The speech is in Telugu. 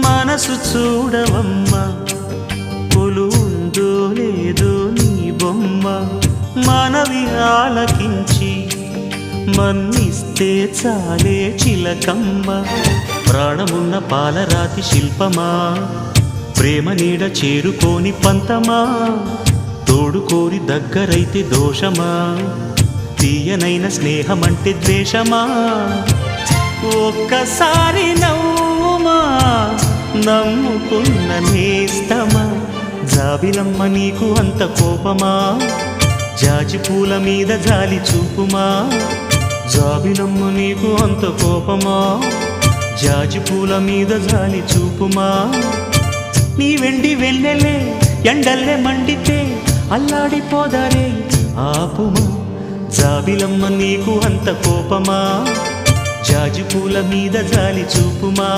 మనసు చూడవమ్మా కొలువుందో లేదో నీ బొమ్మ మనవి ఆలకించి మన్నిస్తే చాలే చిలకమ్మ ప్రాణమున్న పాలరాతి శిల్పమా ప్రేమ నీడ చేరుకోని పంతమా తోడుకోరి దగ్గరైతే దోషమా తీయనైన స్నేహమంటే ద్వేషమా ఒక్కసారి నవ్వుమా నమ్ముకున్న నేస్తమా జాబిలమ్మ నీకు అంత కోపమా జాజి పూల మీద జాలి చూపుమా జాబిలమ్మ నీకు అంత కోపమా జాజి పూల మీద జాలి చూపుమా నీ వెండి వెళ్ళలే ఎండల్లే మండితే అల్లాడిపోదారే ఆపుమా జాబిలమ్మ నీకు అంత కోపమా జాజి పూల మీద జాలి చూపుమా